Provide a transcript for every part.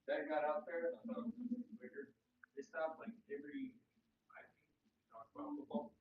That got out there, and I thought it was weird. They stopped like every, I think, talk about football.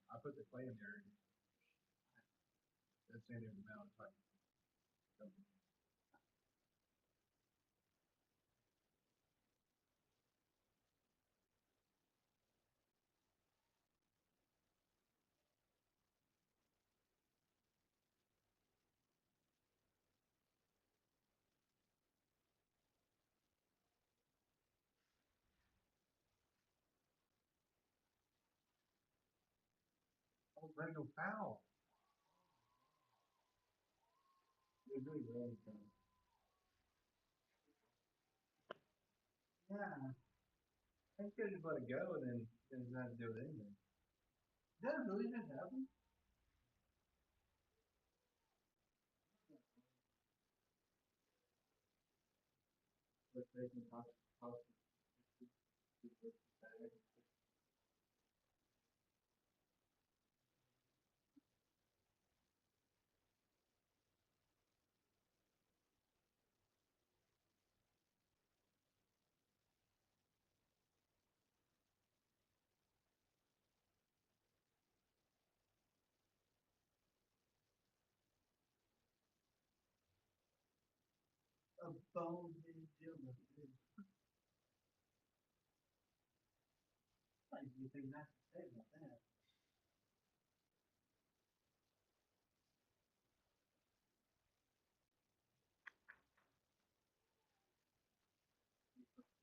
I put the clay in there. That's the end of the mountain. Oh, Brandon foul. Yeah. I could just let it go and then not do it anyway. Did that really just happen? A bone Jim. Anything nice to say about that?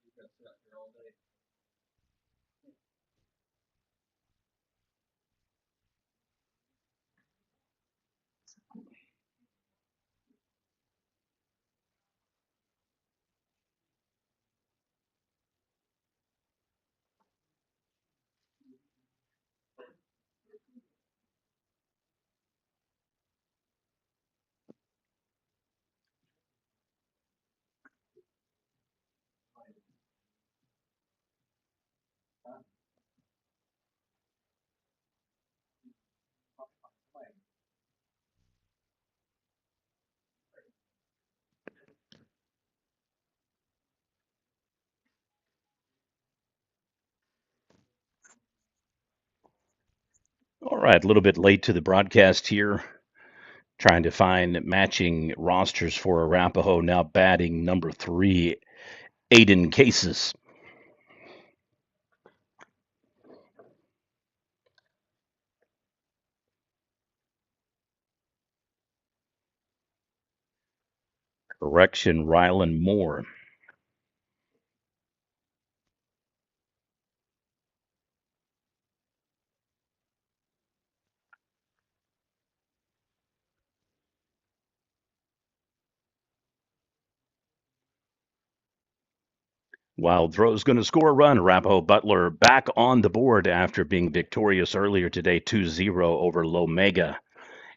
You got to sit out here all day. All right, a little bit late to the broadcast here, trying to find matching rosters for Arapaho. Now batting number 3, Aiden Cases. Correction, Rylan Moore. Wild throw's going to score a run. Arapaho Butler back on the board after being victorious earlier today, 2-0 over Lomega.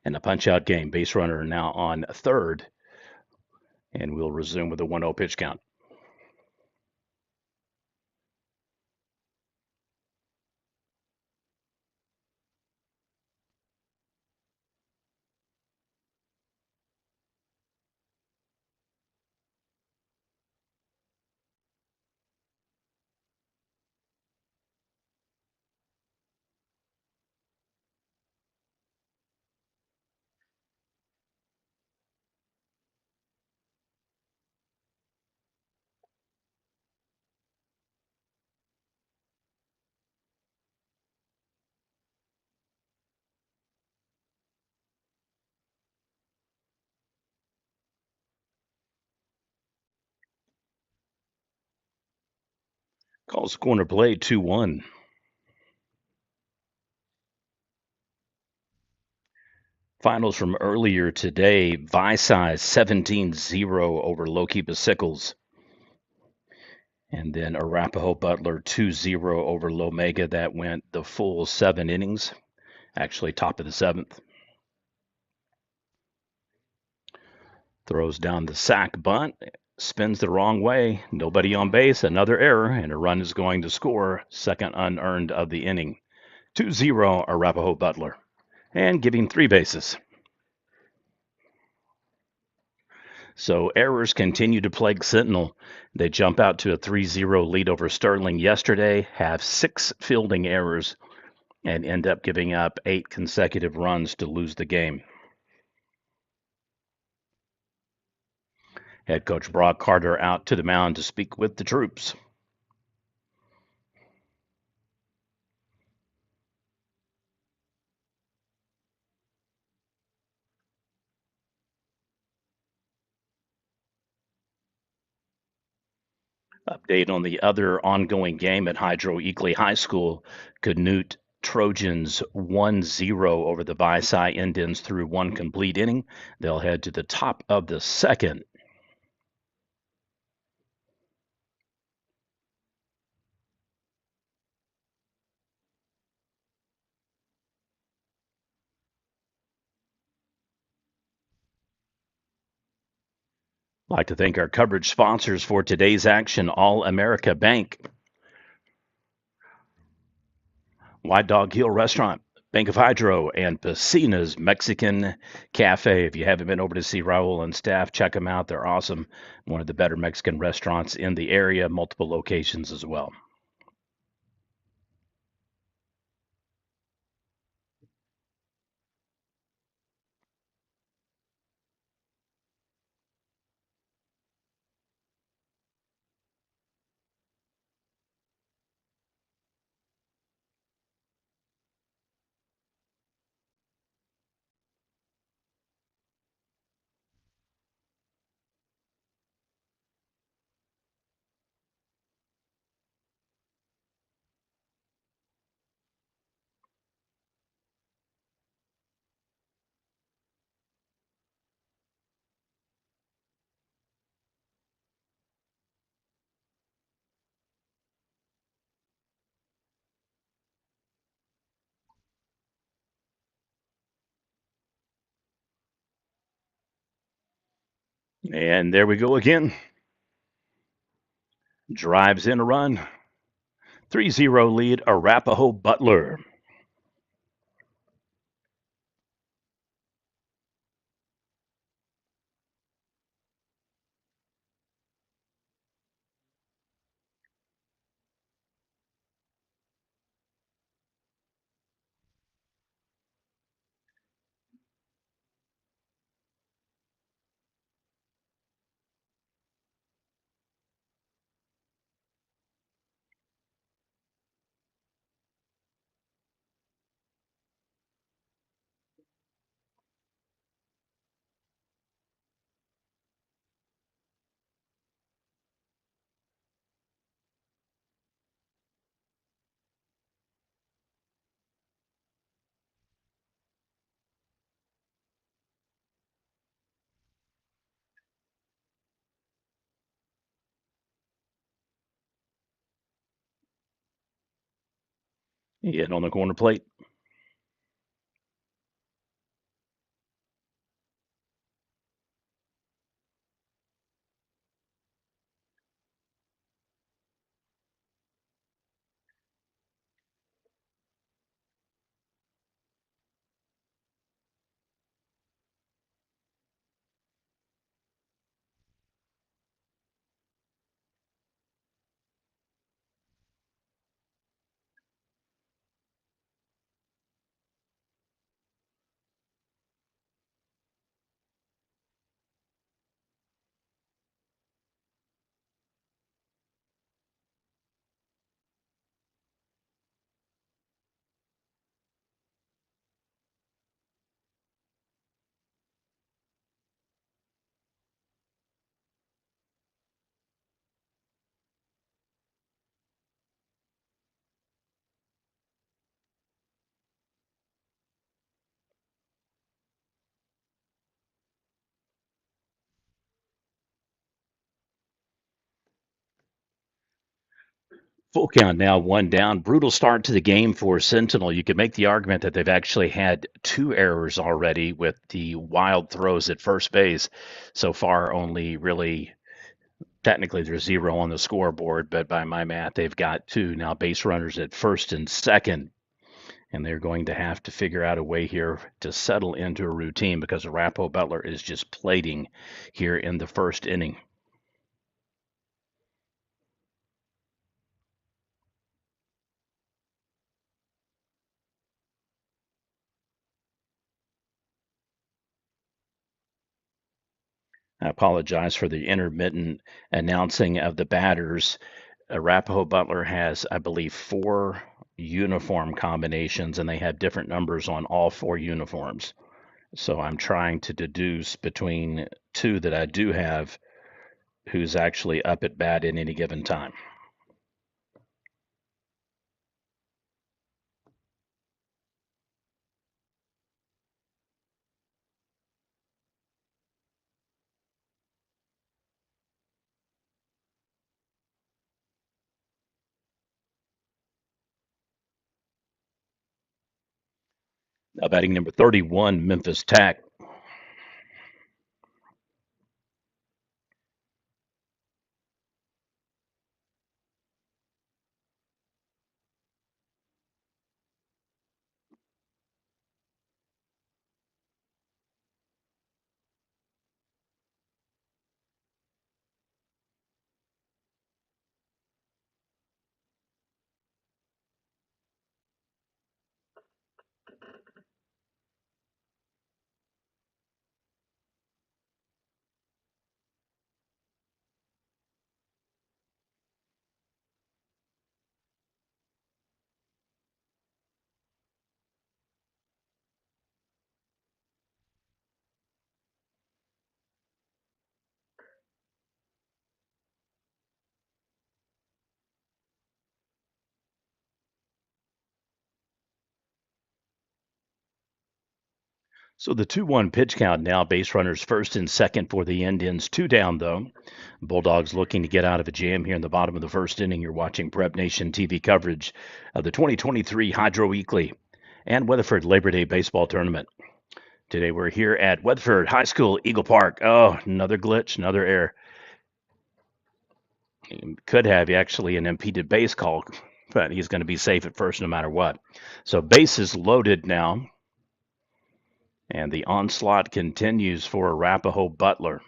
And a punch-out game. Base runner now on third. And we'll resume with a 1-0 pitch count. Calls corner play 2-1. Finals from earlier today, Visai 17-0 over Lokeepa Sickles. And then Arapaho Butler 2-0 over Lomega. That went the full 7 innings, actually top of the 7th. Throws down the sack bunt, spins the wrong way, nobody on base, another error, and a run is going to score, second unearned of the inning. 2-0 Arapaho Butler, and giving 3 bases. So errors continue to plague Sentinel. They jump out to a 3-0 lead over Sterling yesterday, have 6 fielding errors, and end up giving up 8 consecutive runs to lose the game. Head coach Brock Carter out to the mound to speak with the troops. Update on the other ongoing game at Hydro Eagley High School. Canute Trojans 1-0 over the Visai Indians through one complete inning. They'll head to the top of the second. I'd like to thank our coverage sponsors for today's action, All America Bank, White Dog Hill Restaurant, Bank of Hydro, and Piscina's Mexican Cafe. If you haven't been over to see Raul and staff, check them out. They're awesome. One of the better Mexican restaurants in the area, multiple locations as well. And there we go again. Drives in a run. 3-0 lead, Arapaho Butler. In on the corner plate. Full count now, one down. Brutal start to the game for Sentinel. You could make the argument that they've actually had 2 errors already with the wild throws at first base. So far, only really, technically, there's 0 on the scoreboard, but by my math, they've got 2. Now, base runners at first and second, and they're going to have to figure out a way here to settle into a routine because Arapaho Butler is just plating here in the first inning. I apologize for the intermittent announcing of the batters. Arapaho Butler has, I believe, four uniform combinations, and they have different numbers on all four uniforms. So I'm trying to deduce between two that I do have who's actually up at bat at any given time. Batting number 31, Memphis Tech. So the 2-1 pitch count now, base runners first and second for the Indians. Two down, though. Bulldogs looking to get out of a jam here in the bottom of the first inning. You're watching Prep Nation TV coverage of the 2023 Hydro Weekly and Weatherford Labor Day Baseball Tournament. Today we're here at Weatherford High School, Eagle Park. Oh, another glitch, another error. Could have actually an impeded base call, but he's going to be safe at first no matter what. So base is loaded now, and the onslaught continues for Arapaho Butler.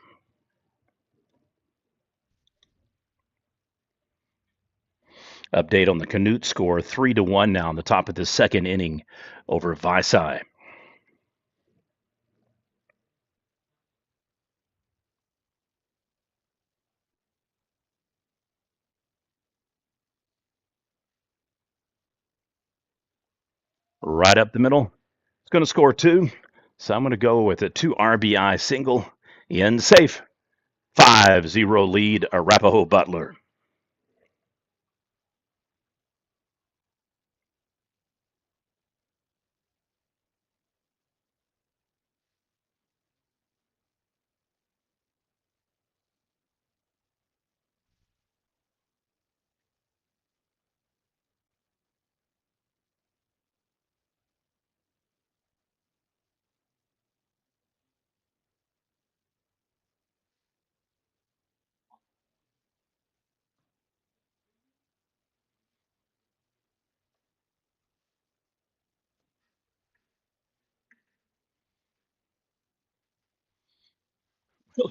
Update on the Canute score, 3-1 now in the top of the second inning over Visay. Right up the middle. It's going to score two, so I'm going to go with a 2 RBI single in safe. 5-0 lead, Arapaho Butler.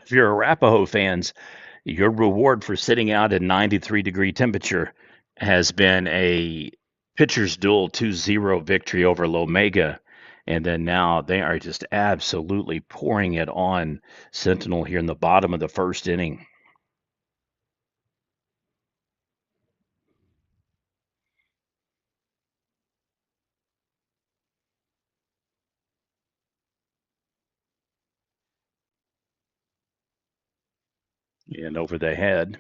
If you're Arapaho fans, your reward for sitting out at 93-degree temperature has been a pitcher's duel 2-0 victory over Lomega. And then now they are just absolutely pouring it on Sentinel here in the bottom of the first inning. And over the head.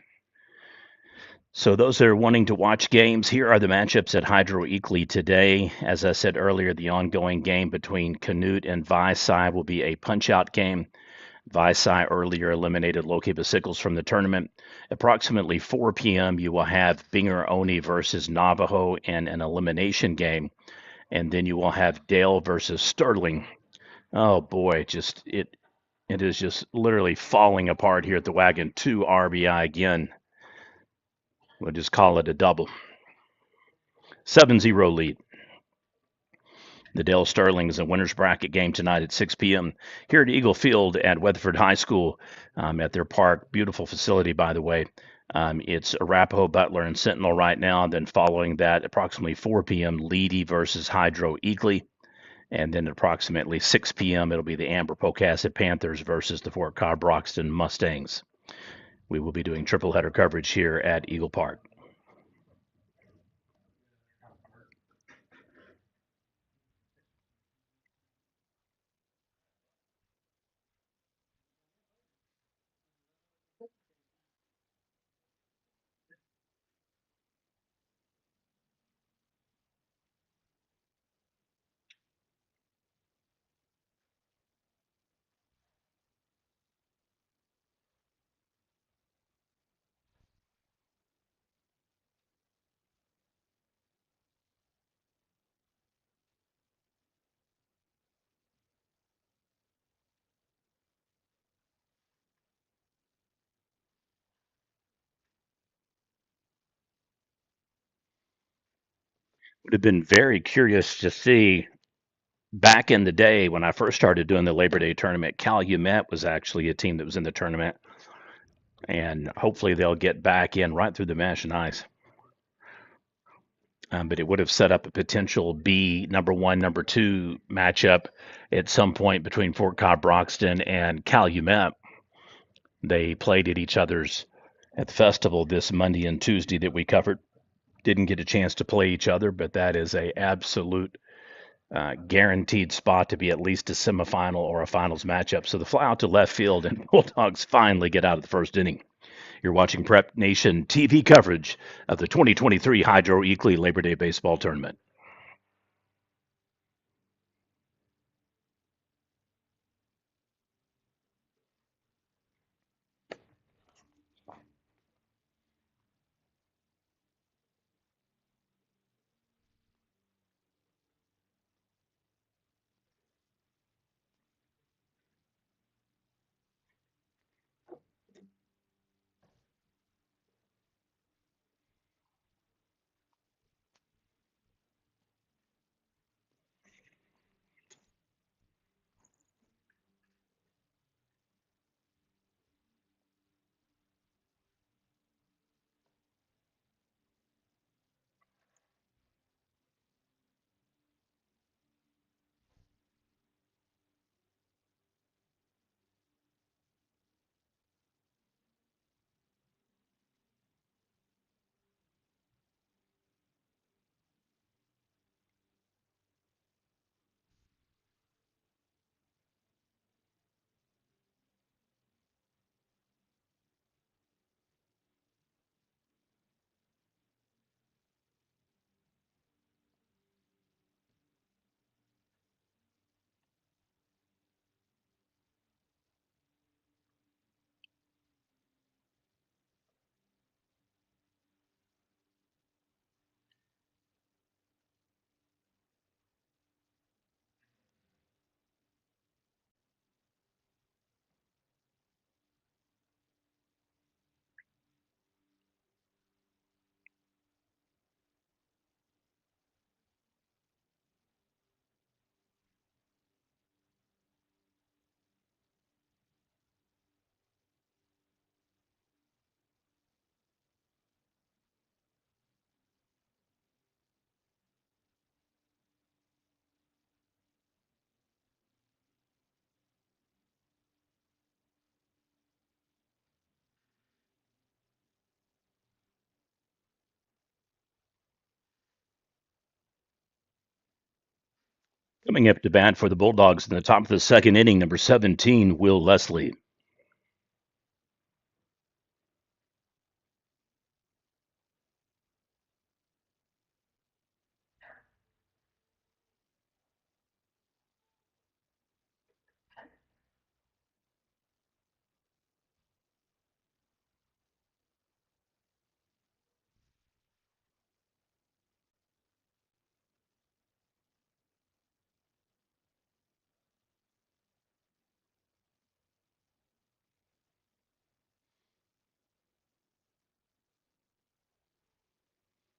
So those that are wanting to watch games, here are the matchups at Hydro Eakly today. As I said earlier, the ongoing game between Canute and Visay will be a punch-out game. Visay earlier eliminated Loki Sickles from the tournament. Approximately 4 p.m., you will have Binger Oni versus Navajo in an elimination game. And then you will have Dale versus Sterling. Oh boy, it is just literally falling apart here at the wagon. 2 RBI again. We'll just call it a double. 7-0 lead. The Dale Sterling is a winner's bracket game tonight at 6 p.m. here at Eagle Field at Weatherford High School at their park. Beautiful facility, by the way. It's Arapaho, Butler, and Sentinel right now. Then following that, approximately 4 p.m., Leedy versus Hydro Eakly. And then at approximately 6 p.m., it'll be the Amber Pocasset Panthers versus the Fort Cobb Broxton Mustangs. We will be doing triple header coverage here at Eagle Park. Would have been very curious to see back in the day when I first started doing the Labor Day tournament. Calumet was actually a team that was in the tournament, and hopefully they'll get back in right through the mesh and ice. But it would have set up a potential B number one, number two matchup at some point between Fort Cobb Broxton and Calumet. They played at each other's at the festival this Monday and Tuesday that we covered. Didn't get a chance to play each other, but that is a absolute guaranteed spot to be at least a semifinal or a finals matchup. So the fly out to left field and Bulldogs finally get out of the first inning. You're watching Prep Nation TV coverage of the 2023 Hydro Eakley Labor Day Baseball Tournament. Coming up to bat for the Bulldogs in the top of the second inning, number 17, Will Leslie.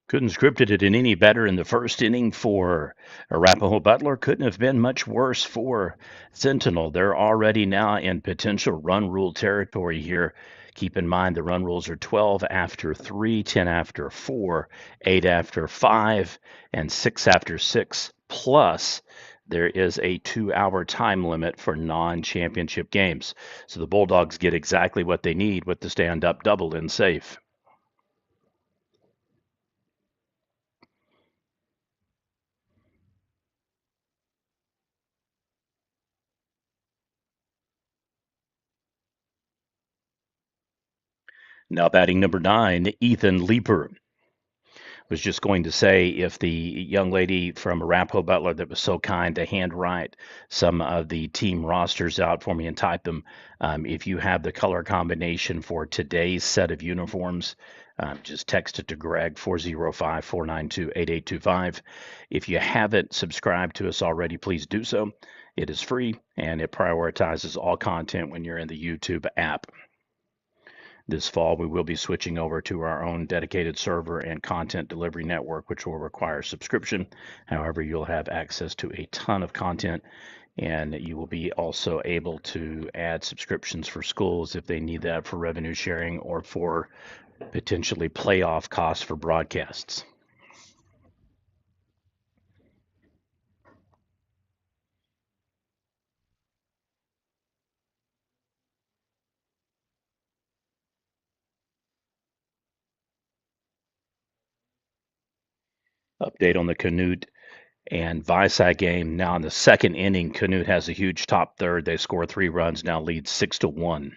Couldn't scripted it in any better in the first inning for Arapaho Butler. Couldn't have been much worse for Sentinel. They're already now in potential run rule territory here. Keep in mind the run rules are 12 after 3, 10 after 4, 8 after 5, and 6 after 6, plus there is a 2 hour time limit for non championship games. So the Bulldogs get exactly what they need with the stand up double in safe. Now batting number 9, Ethan Leeper. Was just going to say if the young lady from Arapaho Butler that was so kind to handwrite some of the team rosters out for me and type them, if you have the color combination for today's set of uniforms, just text it to Greg 405 492 8825. If you haven't subscribed to us already, please do so. It is free and it prioritizes all content when you're in the YouTube app. This fall, we will be switching over to our own dedicated server and content delivery network, which will require subscription. However, you'll have access to a ton of content, and you will be also able to add subscriptions for schools if they need that for revenue sharing or for potentially playoff costs for broadcasts. Update on the Canute and Visai game. Now in the second inning, Canute has a huge top third. They score 3 runs, now lead 6-1.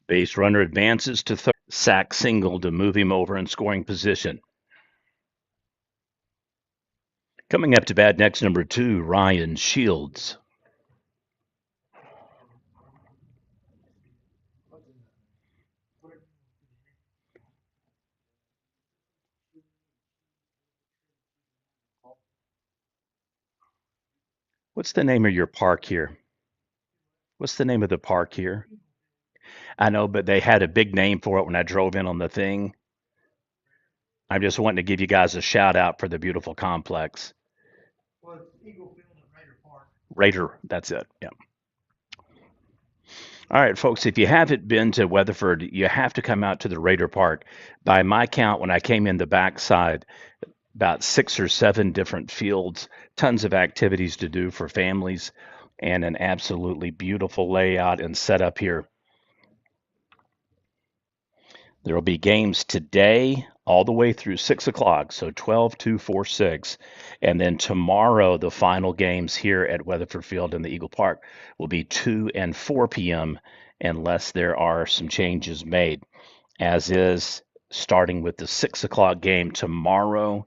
Base runner advances to third, sack single to move him over in scoring position. Coming up to bat next, number 2, Ryan Shields. What's the name of your park here? What's the name of the park here? I know, but they had a big name for it when I drove in on the thing. I'm just wanting to give you guys a shout out for the beautiful complex. Raider, that's it. Yeah. All right, folks, if you haven't been to Weatherford, you have to come out to the Raider Park. By my count, when I came in the backside, about 6 or 7 different fields, tons of activities to do for families, and an absolutely beautiful layout and setup here. There will be games today all the way through 6 o'clock, so 12, 2, 4, 6. And then tomorrow, the final games here at Weatherford Field in the Eagle Park will be 2 and 4 p.m. unless there are some changes made, as is starting with the 6 o'clock game tomorrow.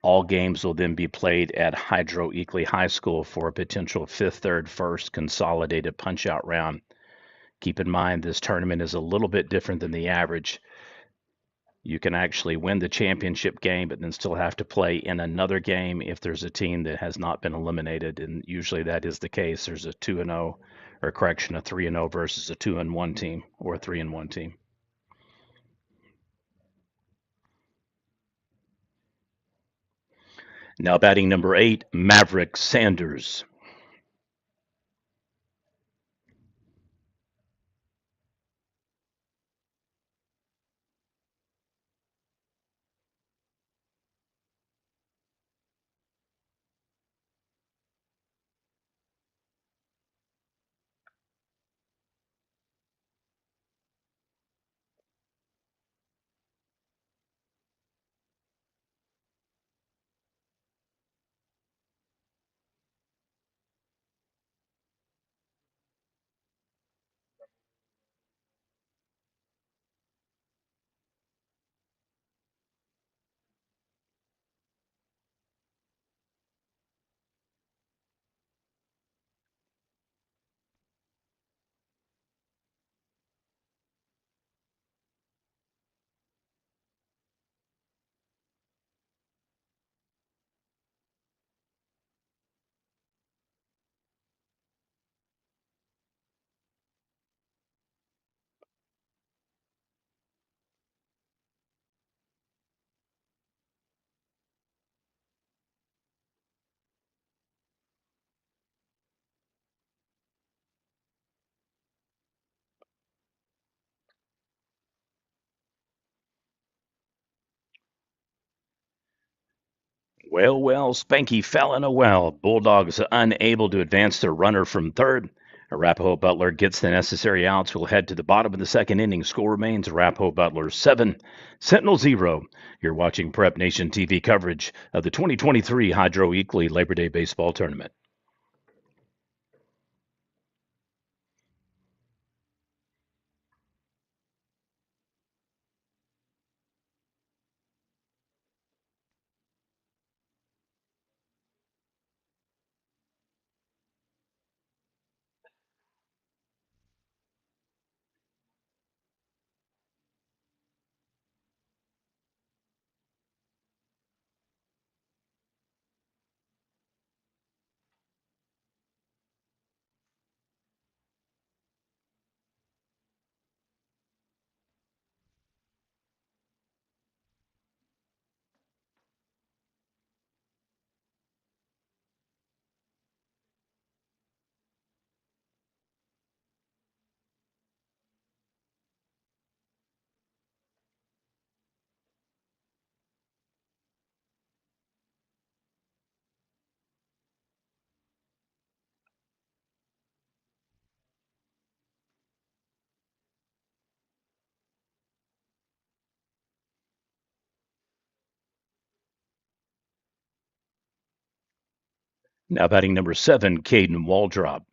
All games will then be played at Hydro Eakley High School for a potential fifth, third, first consolidated punch-out round. Keep in mind this tournament is a little bit different than the average. You can actually win the championship game, but then still have to play in another game if there's a team that has not been eliminated, and usually that is the case. There's a 2-0, or correction, a 3-0 versus a 2-1 team or a 3-1 team. Now batting number 8, Maverick Sanders. Well, well, Spanky fell in a well. Bulldogs unable to advance their runner from third. Arapaho Butler gets the necessary outs. We'll head to the bottom of the second inning. Score remains Arapaho Butler 7, Sentinel 0. You're watching Prep Nation TV coverage of the 2023 Hydro Eakley Labor Day Baseball Tournament. Now batting number 7, Caden Waldrop.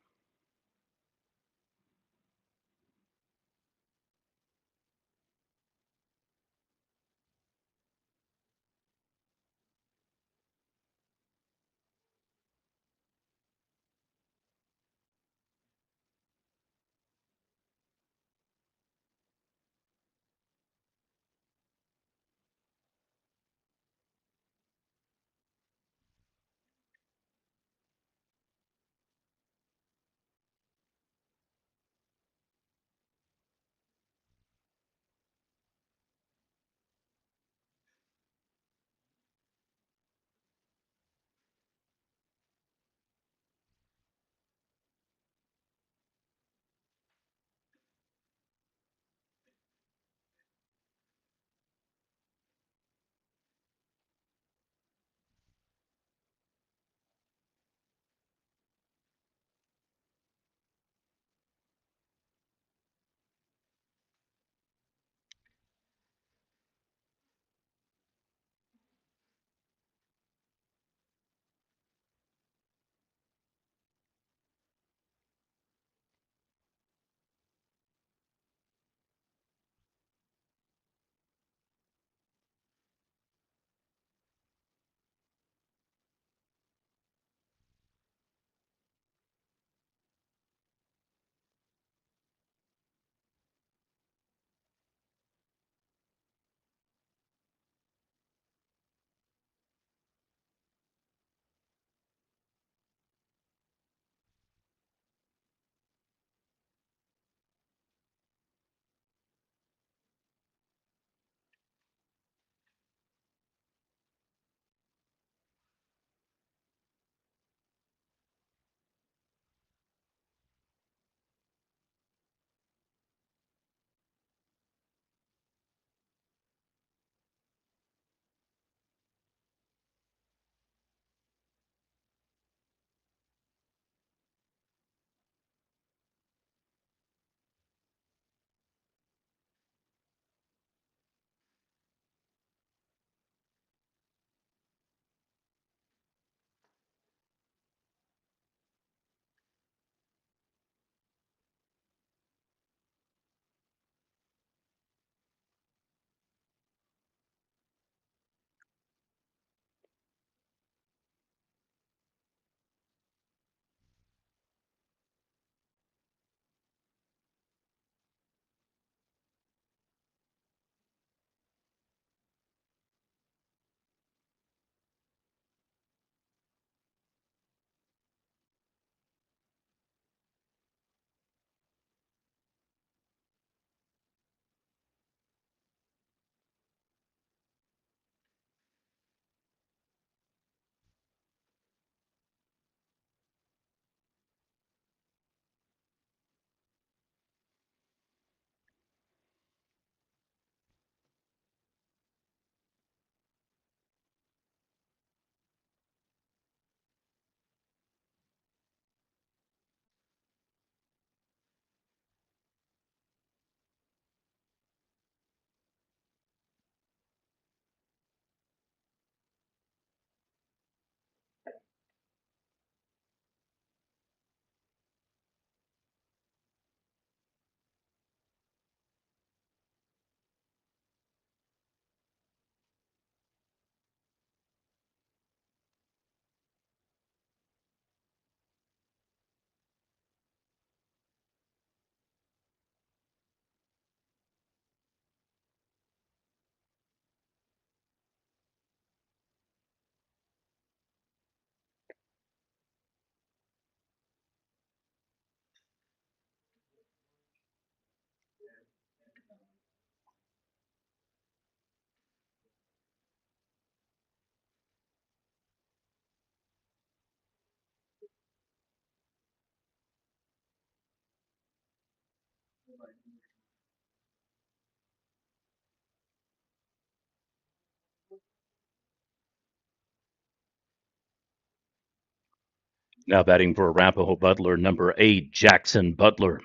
Now batting for Arapaho Butler, number 8, Jackson Butler.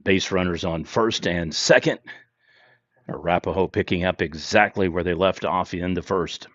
Base runners on first and second. Arapaho picking up exactly where they left off in the first.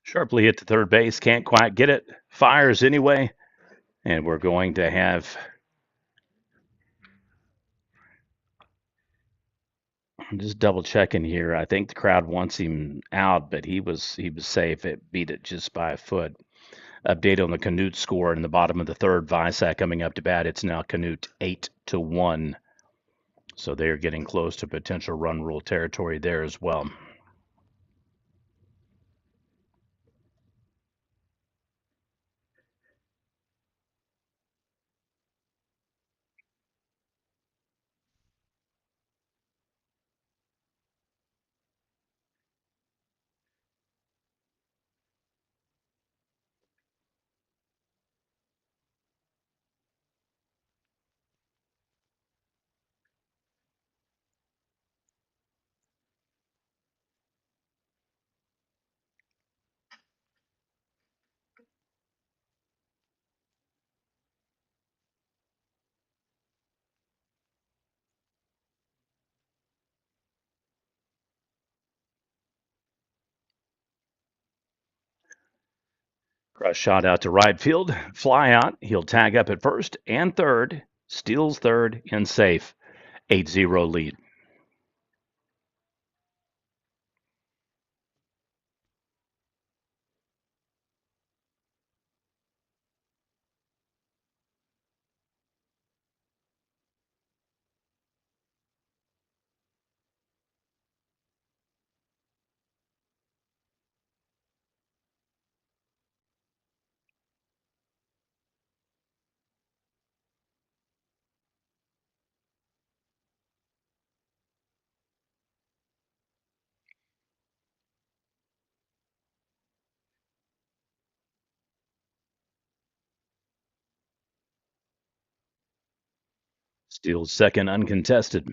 Sharply hit the third base, can't quite get it. Fires anyway, and we're going to have. I'm just double checking here. I think the crowd wants him out, but he was safe. It beat it just by a foot. Update on the Canute score in the bottom of the third. Visac coming up to bat. It's now Canute 8-1. So they are getting close to potential run rule territory there as well. Cross shot out to right field. Fly out. He'll tag up at first and third. Steals third and safe. 8-0 lead. Steals second uncontested.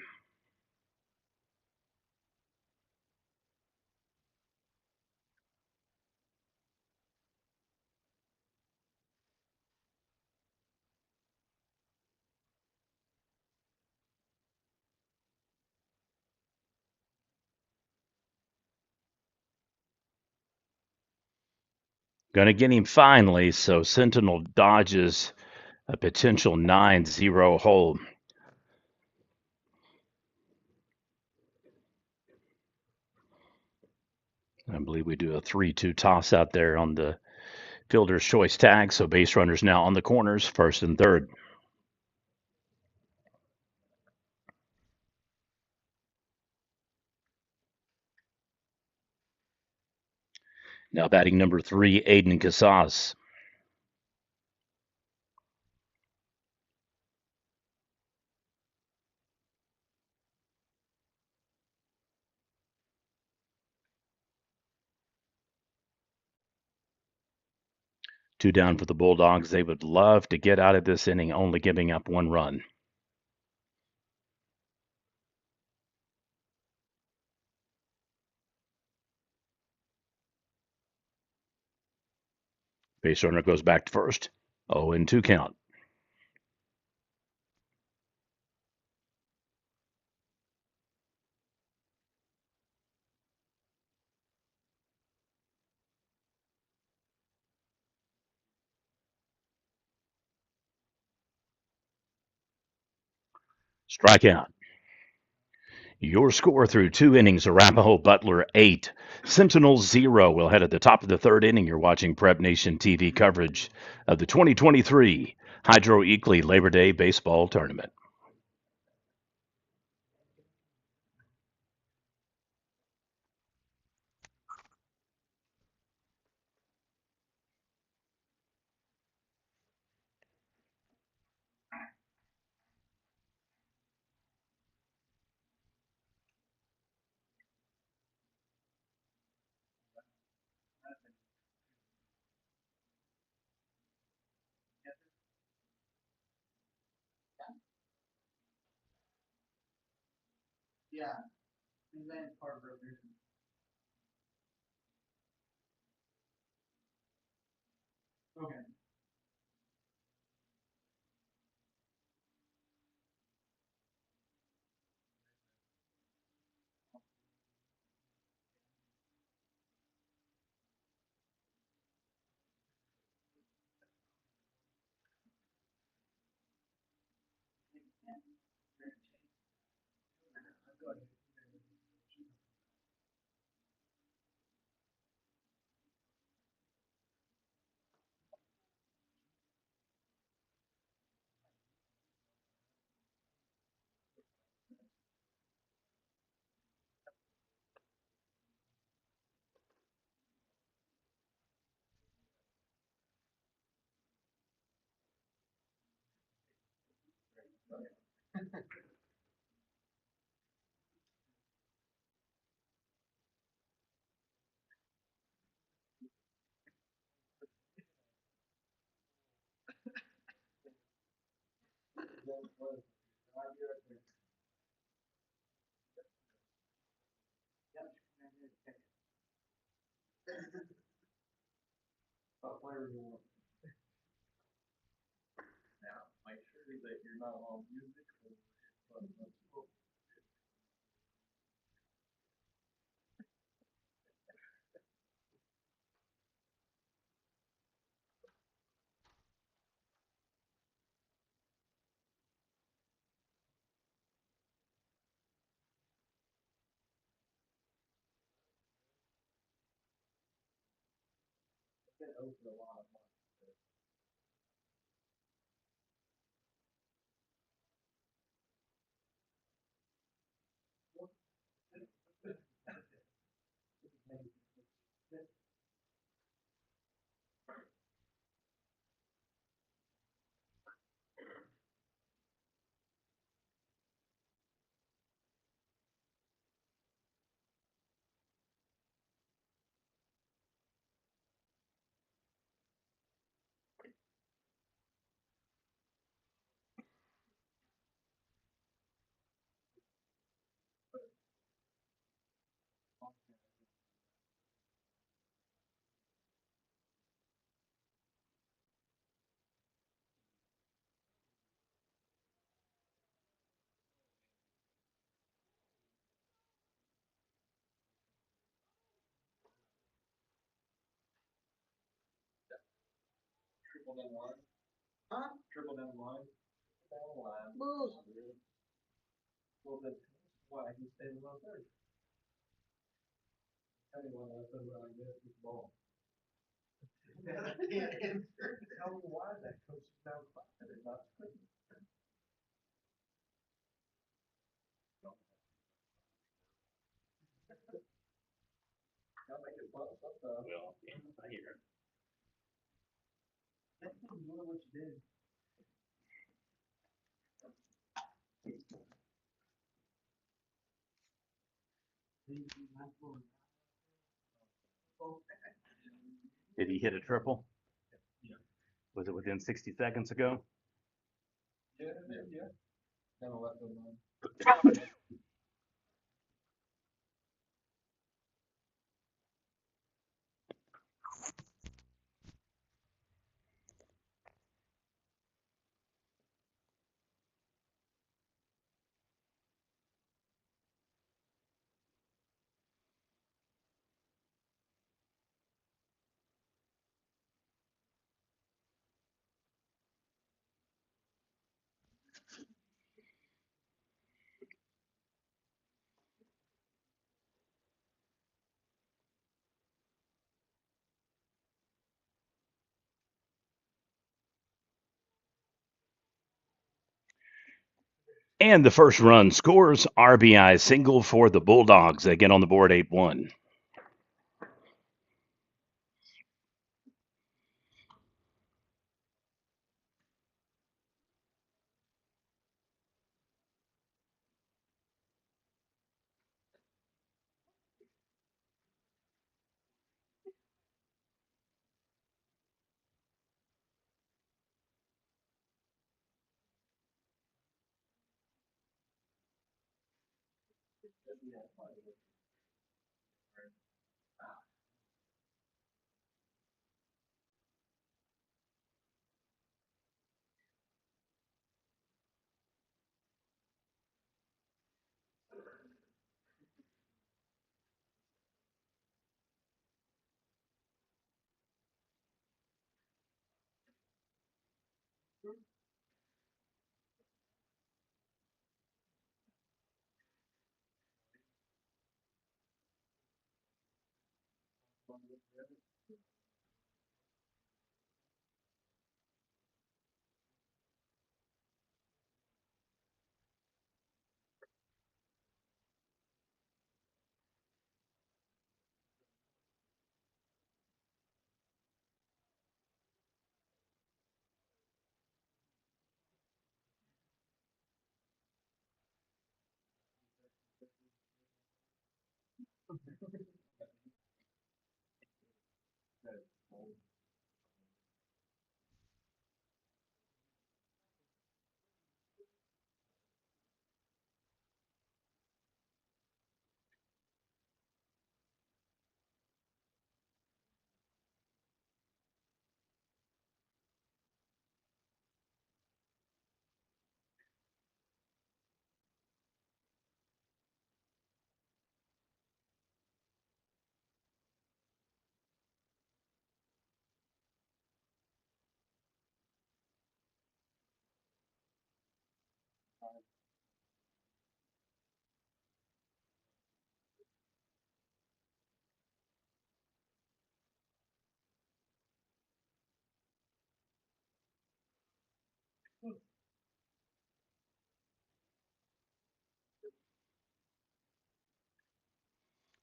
Going to get him finally, so Sentinel dodges a potential 9-0 hole. I believe we do a 3-2 toss out there on the fielder's choice tag, so base runners now on the corners, first and third. Now batting number 3, Aiden Casas. Two down for the Bulldogs. They would love to get out of this inning only giving up one run. Base runner goes back to first. 0-2 count. Strikeout. Your score through two innings: Arapaho Butler 8, Sentinel 0. We'll head at the top of the third inning. You're watching Prep Nation TV coverage of the 2023 Hydro Eakly Labor Day Baseball Tournament. Yeah, and then part of revolution. Okay. Triple down the line. Huh? Triple down the line. Down the line. Move. Well, then why he stayed on third? Anyone else over like this with the ball. Yeah, tell me why that coach is now clapping it, not screaming. Not make it fun, sometimes. Well, I hear it. That's what you did. Did he hit a triple? Was it within 60 seconds ago? Yeah, yeah. Kind of left them. And the first run scores RBI single for the Bulldogs. They get on the board 8-1.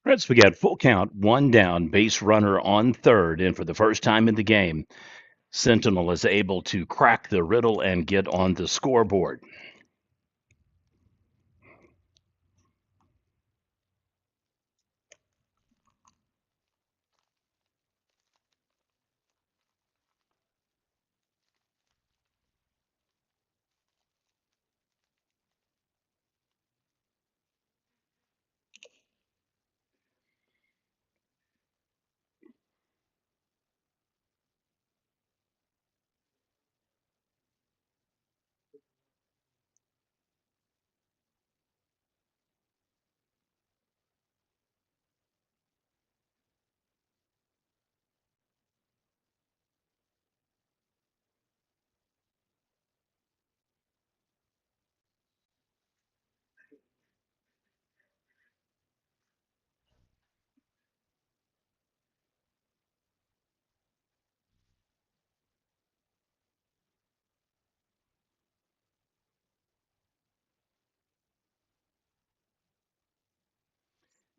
Reds, we got full count, one down, base runner on third, and for the first time in the game, Sentinel is able to crack the riddle and get on the scoreboard.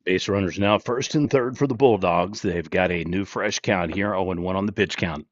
Base runners now first and third for the Bulldogs. They've got a new fresh count here, 0-1 on the pitch count.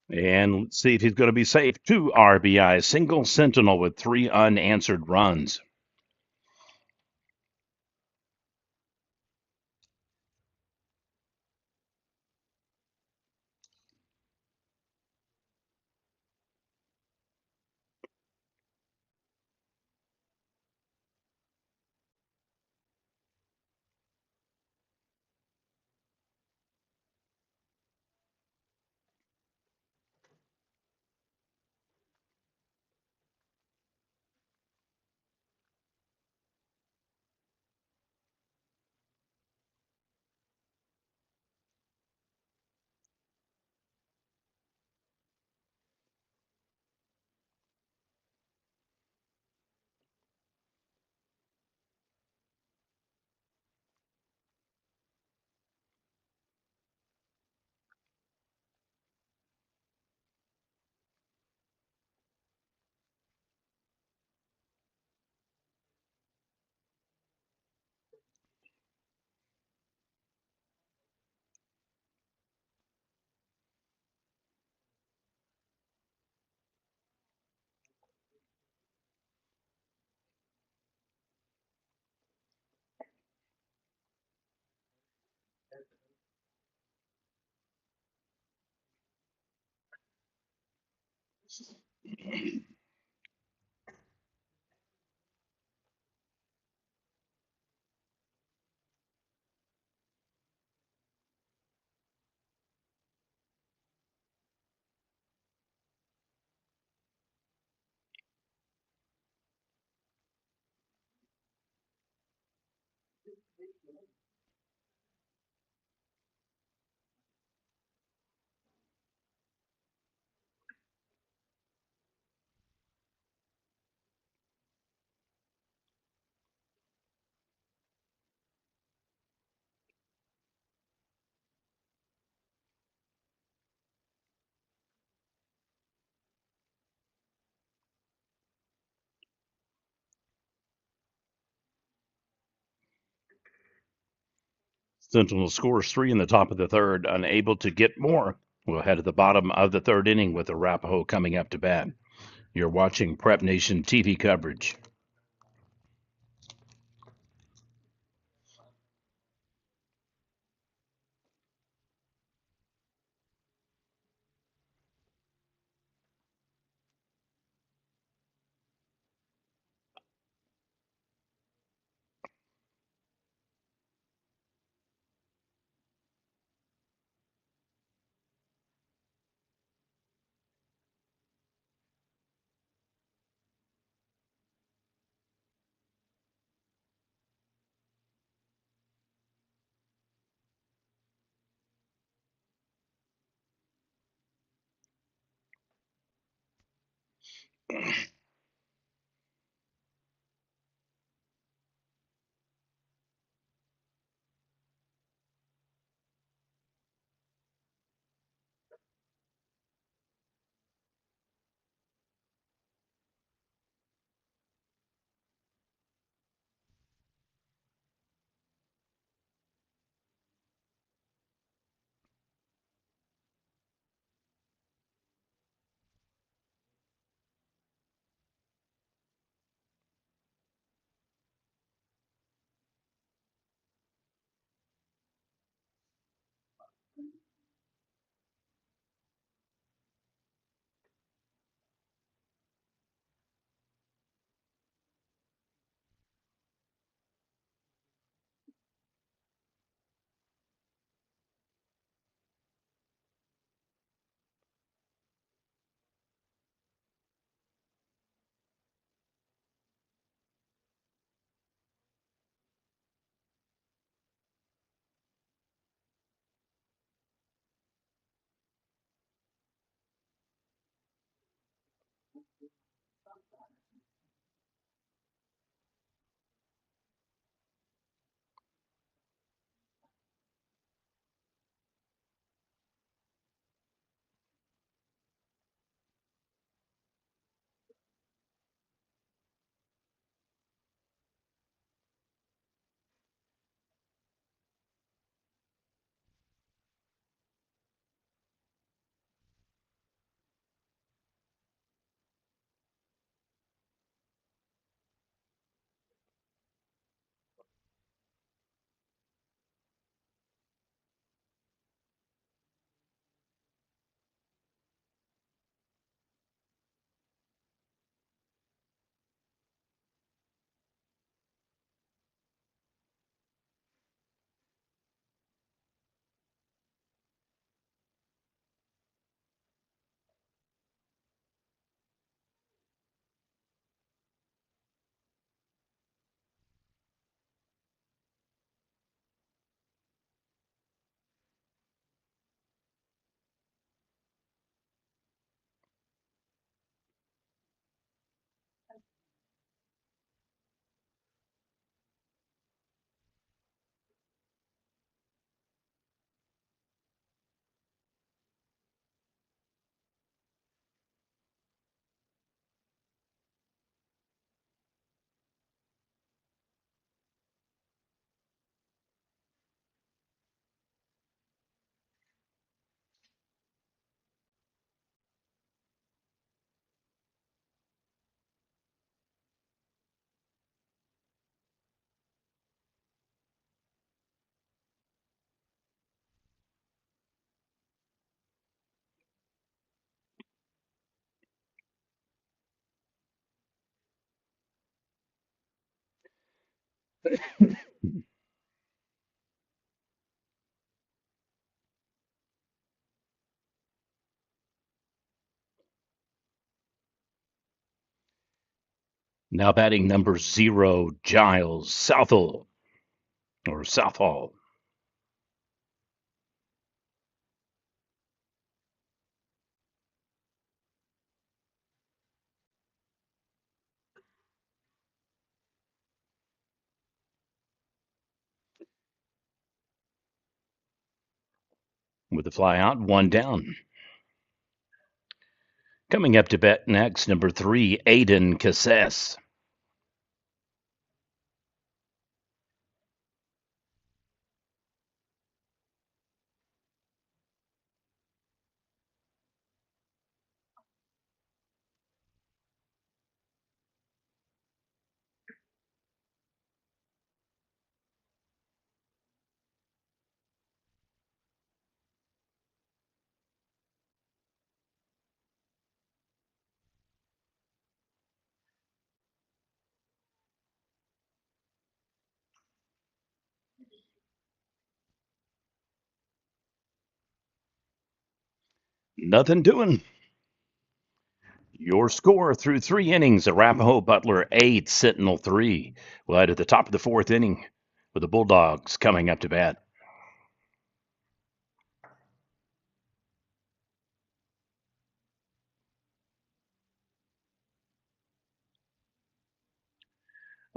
And let's see if he's going to be safe. 2 RBI, single Sentinel with 3 unanswered runs. Sentinel scores 3 in the top of the third, unable to get more. We'll head to the bottom of the third inning with Arapaho coming up to bat. You're watching Prep Nation TV coverage. Now batting number 0, Giles Southall or Southall. With the fly out, 1 down. Coming up to bat next, number 3, Aiden Casses. Nothing doing. Your score through 3 innings: Arapaho Butler 8, Sentinel 3. We'll head at the top of the 4th inning with the Bulldogs coming up to bat.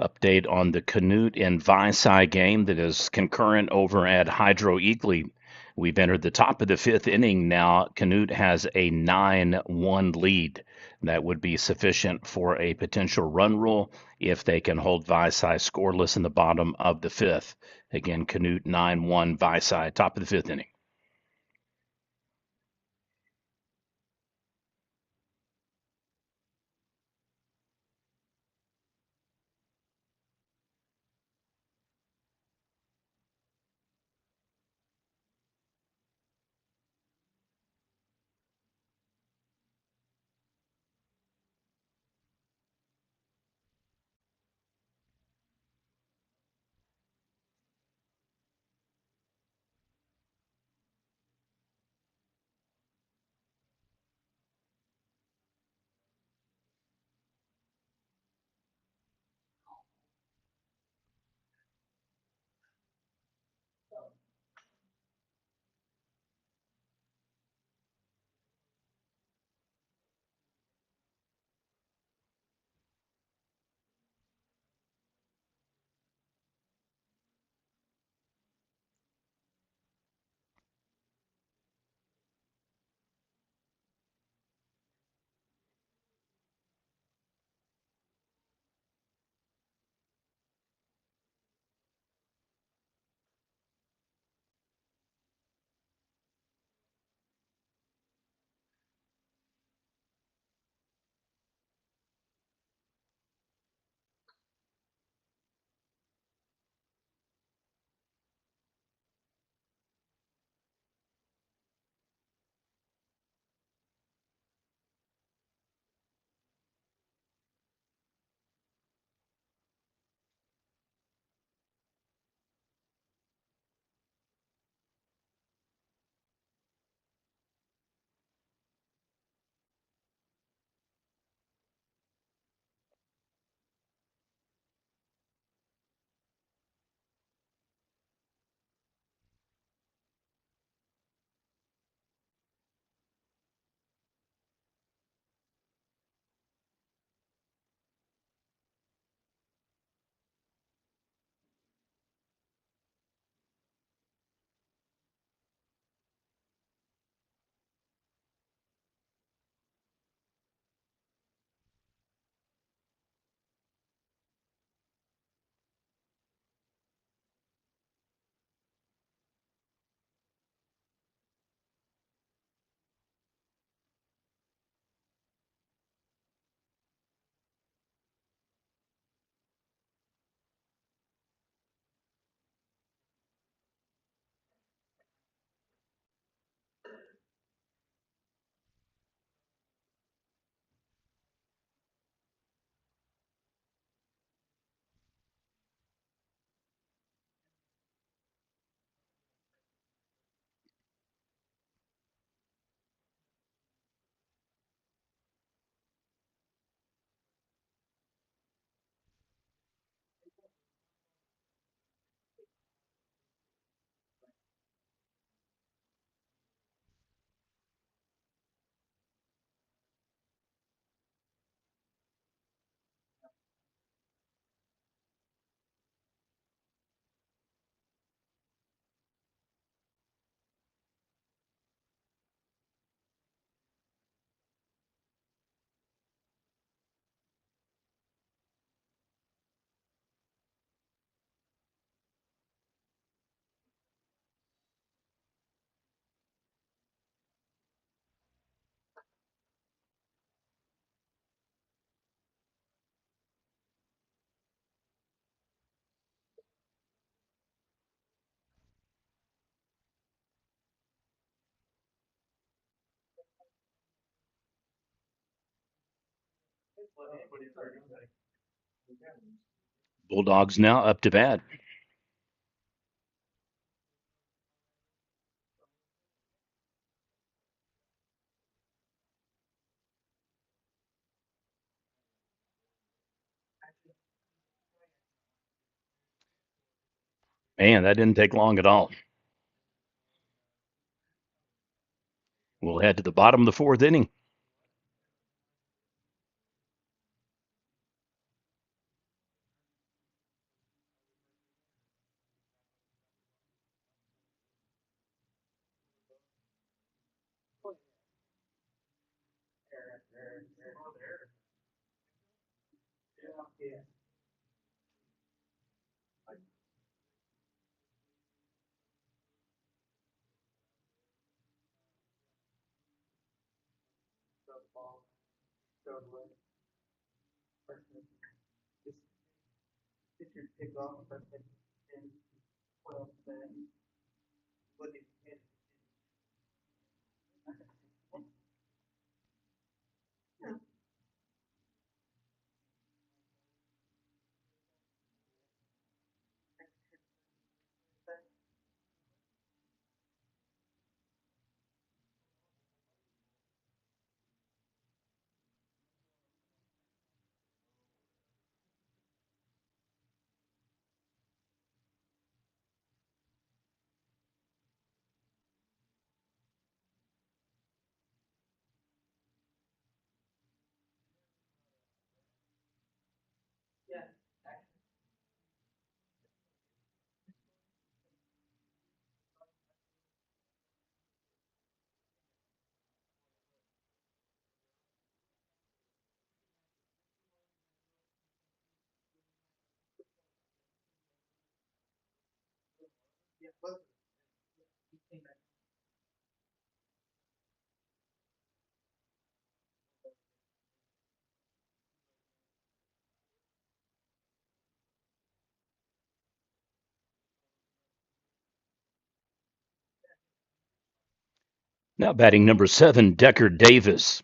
Update on the Canute and Visai game that is concurrent over at Hydro Eagley. We've entered the top of the 5th inning now. Canute has a 9-1 lead. That would be sufficient for a potential run rule if they can hold Visai scoreless in the bottom of the 5th. Again, Canute 9-1, Visai, top of the 5th inning. Bulldogs now up to bat. Man, that didn't take long at all. We'll head to the bottom of the fourth inning. Now batting number 7, Decker Davis.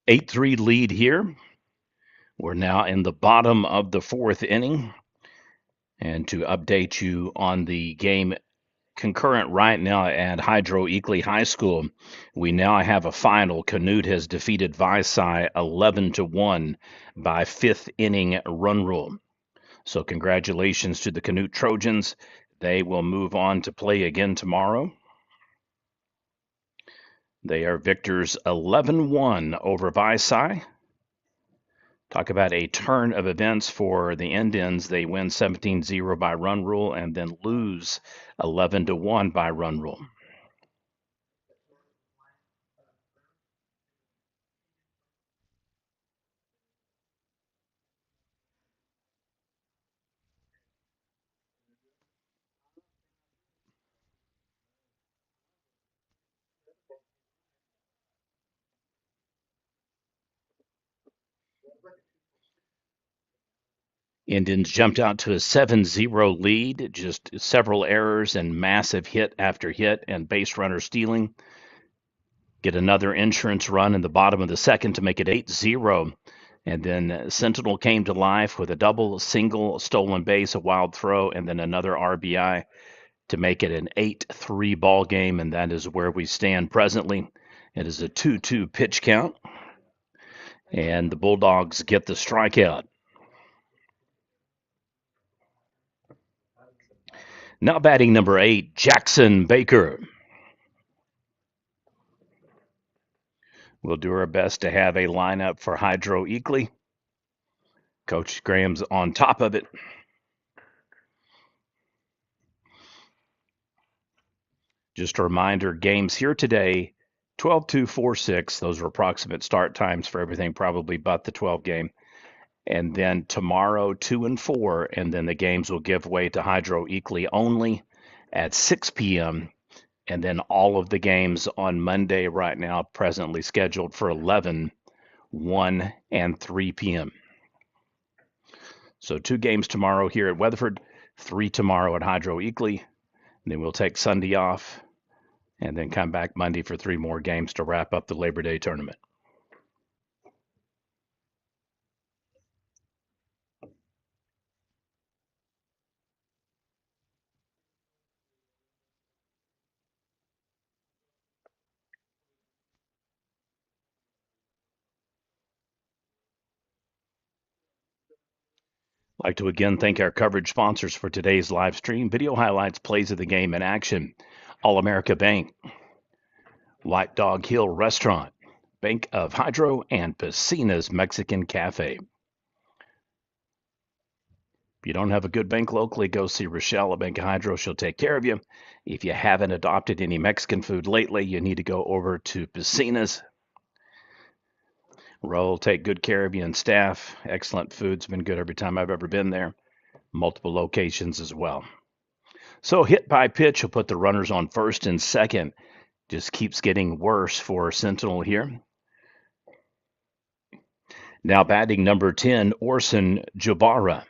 Eight three lead here. We're now in the bottom of the fourth inning. And to update you on the game concurrent right now at Hydro Eakley High School, we now have a final. Canute has defeated Visai 11-1 by fifth inning run rule. So congratulations to the Canute Trojans. They will move on to play again tomorrow. They are victors 11-1 over Visai. Talk about a turn of events for the Indians. They win 17-0 by run rule and then lose 11-1 by run rule. Indians jumped out to a 7-0 lead, just several errors and massive hit after hit and base runner stealing. Get another insurance run in the bottom of the second to make it 8-0. And then Sentinel came to life with a double, single, stolen base, a wild throw, and then another RBI to make it an 8-3 ball game, and that is where we stand presently. It is a 2-2 pitch count, and the Bulldogs get the strikeout. Now batting number 8, Jackson Baker. We'll do our best to have a lineup for Hydro Eakley. Coach Graham's on top of it. Just a reminder, games here today, 12-2, 4-6. Those are approximate start times for everything, probably but the 12 game. And then tomorrow, 2 and 4, and then the games will give way to Hydro Eakley only at 6 p.m. And then all of the games on Monday right now presently scheduled for 11, 1, and 3 p.m. So 2 games tomorrow here at Weatherford, 3 tomorrow at Hydro Eakley. And then we'll take Sunday off and then come back Monday for 3 more games to wrap up the Labor Day tournament. I'd like to again thank our coverage sponsors for today's live stream. Video highlights, plays of the game in action. All America Bank, White Dog Hill Restaurant, Bank of Hydro, and Piscina's Mexican Cafe. If you don't have a good bank locally, go see Rochelle at Bank of Hydro. She'll take care of you. If you haven't adopted any Mexican food lately, you need to go over to Piscina's. Ro will take good care of you and staff. Excellent food's been good every time I've ever been there. Multiple locations as well. So hit by pitch will put the runners on first and second. Just keeps getting worse for Sentinel here. Now batting number 10, Orson Jabara.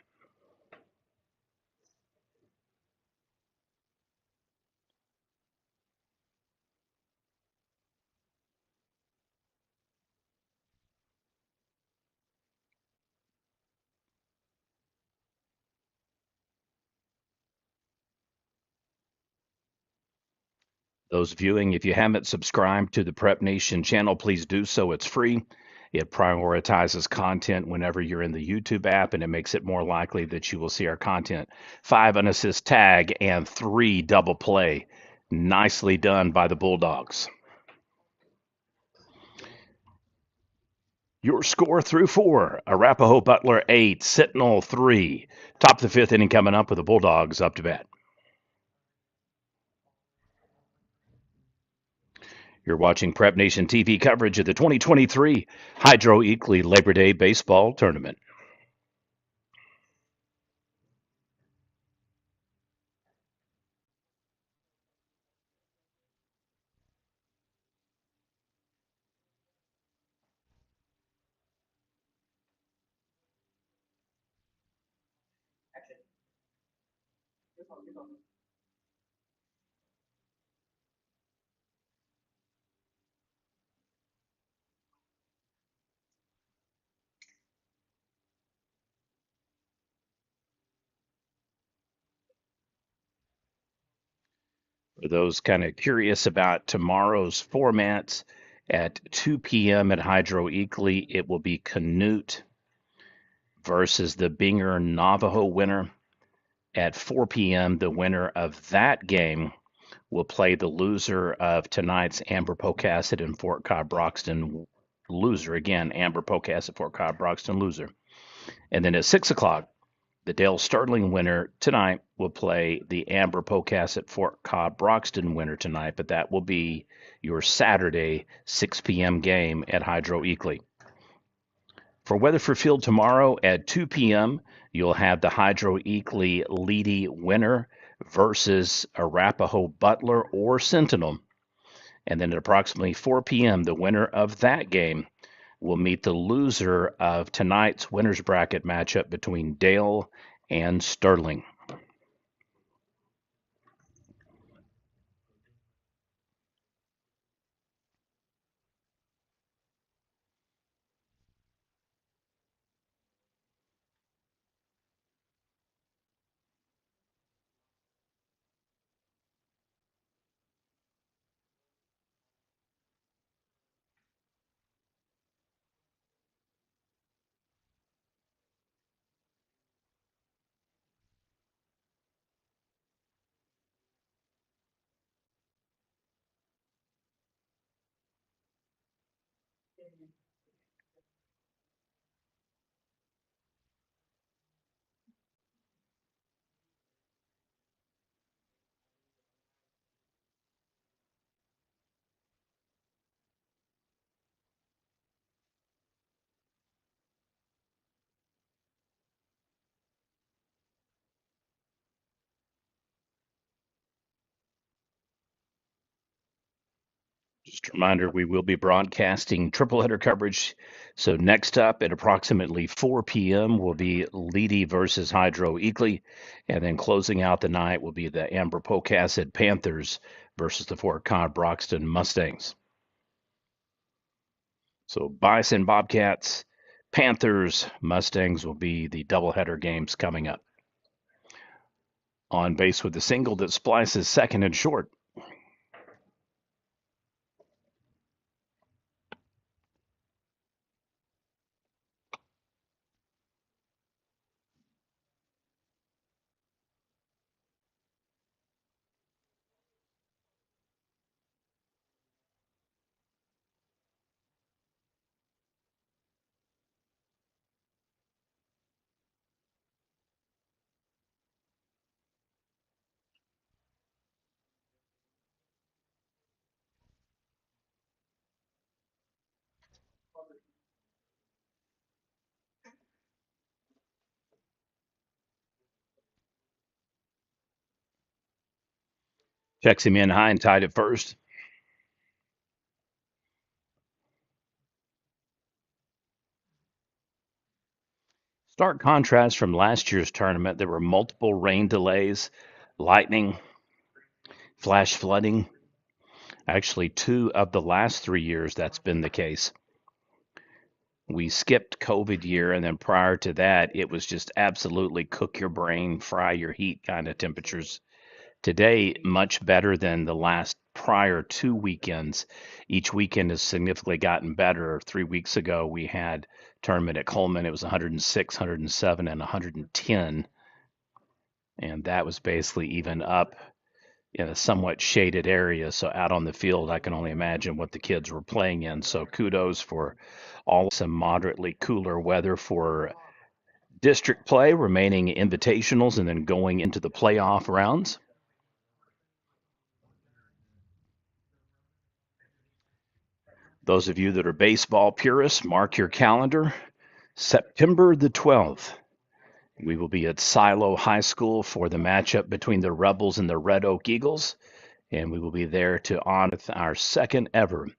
Those viewing, if you haven't subscribed to the Prep Nation channel, please do so. It's free. It prioritizes content whenever you're in the YouTube app, and it makes it more likely that you will see our content. 5 unassist tag and 3 double play. Nicely done by the Bulldogs. Your score through 4. Arapaho Butler 8, Sentinel 3. Top of the 5th inning coming up with the Bulldogs up to bat. You're watching Prep Nation TV coverage of the 2023 Hydro Eakley Labor Day Baseball Tournament. For those kind of curious about tomorrow's formats, at 2 p.m. at Hydro Eakley, it will be Canute versus the Binger Navajo winner. At 4 p.m., the winner of that game will play the loser of tonight's Amber Pocasset and Fort Cobb Broxton loser. Again, Amber Pocasset, Fort Cobb Broxton loser. And then at 6 o'clock, the Dale Sterling winner tonight will play the Amber Pocasset Fort Cobb Broxton winner tonight, but that will be your Saturday 6 p.m. game at Hydro Eakley. For Weatherford Field tomorrow at 2 p.m., you'll have the Hydro Eakley Leedy winner versus Arapaho Butler or Sentinel. And then at approximately 4 p.m., the winner of that game will meet the loser of tonight's winner's bracket matchup between Dale and Sterling. Just a reminder, we will be broadcasting triple header coverage. So next up at approximately 4 p.m. will be Leedy versus Hydro Eagley, and then closing out the night will be the Amber Pocasset Panthers versus the Fort Cobb Broxton Mustangs. So Bison Bobcats, Panthers, Mustangs will be the doubleheader games coming up. On base with the single that splices second and short. Checks him in high and tied at first. Stark contrast from last year's tournament. There were multiple rain delays, lightning, flash flooding. Actually, 2 of the last 3 years that's been the case. We skipped COVID year, and then prior to that, it was just absolutely cook your brain, fry your heat kind of temperatures. Today, much better than the last prior 2 weekends. Each weekend has significantly gotten better. 3 weeks ago, we had tournament at Coleman. It was 106, 107, and 110. And that was basically even up in a somewhat shaded area. So out on the field, I can only imagine what the kids were playing in. So kudos for all some moderately cooler weather for district play, remaining invitationals, and then going into the playoff rounds. Those of you that are baseball purists, mark your calendar. September the 12th, we will be at Silo High School for the matchup between the Rebels and the Red Oak Eagles, and we will be there to honor our second ever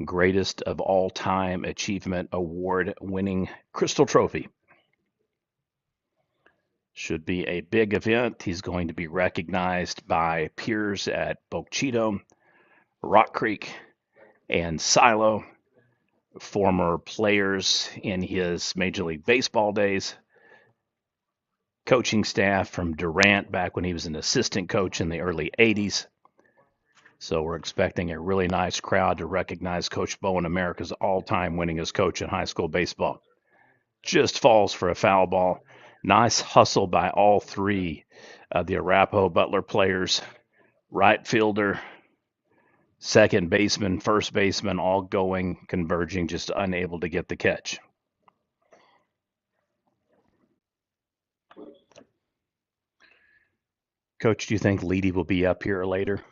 Greatest of All Time Achievement Award winning Crystal Trophy. Should be a big event. He's going to be recognized by peers at Bogue Chitto, Rock Creek, and Silo, former players in his Major League Baseball days, coaching staff from Durant back when he was an assistant coach in the early 80s. So we're expecting a really nice crowd to recognize Coach Bowen, America's all-time winningest coach in high school baseball. Just falls for a foul ball. Nice hustle by all three of the Arapaho Butler players. Right fielder, second baseman, first baseman, all going, converging, just unable to get the catch. Coach, do you think Leedy will be up here later?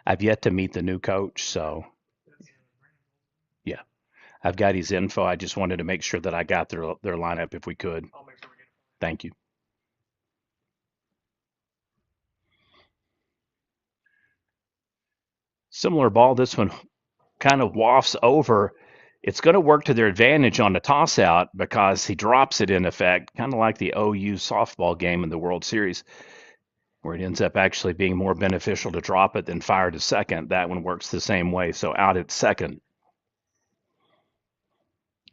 I've yet to meet the new coach, so yeah, I've got his info. I just wanted to make sure that I got their lineup if we could. Thank you. Similar ball. This one kind of wafts over. It's going to work to their advantage on the toss out because he drops it in effect, kind of like the OU softball game in the World Series, where it ends up actually being more beneficial to drop it than fire to second. That one works the same way. So out at second,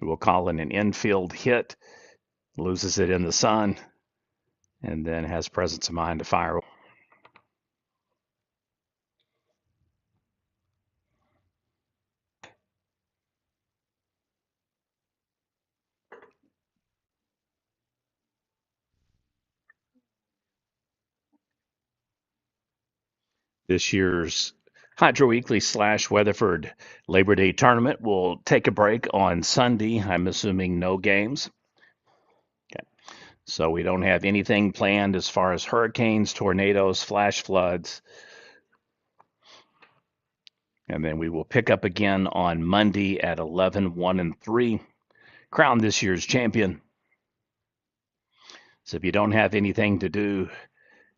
we'll call it an infield hit, loses it in the sun, and then has presence of mind to fire. This year's Hydro Weekly / Weatherford Labor Day tournament will take a break on Sunday. I'm assuming no games. Okay. So we don't have anything planned as far as hurricanes, tornadoes, flash floods. And then we will pick up again on Monday at 11, 1, and 3. Crown this year's champion. So if you don't have anything to do,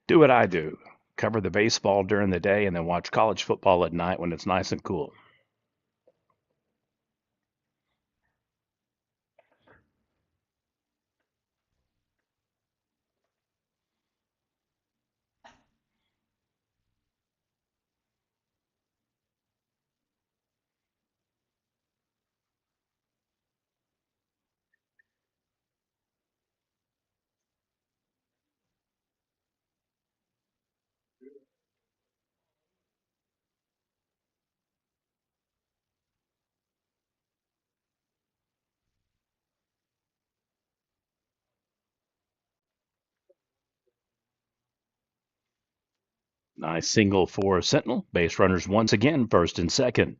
do what I do. Cover the baseball during the day and then watch college football at night when it's nice and cool. Nice single for Sentinel. Base runners once again, first and second.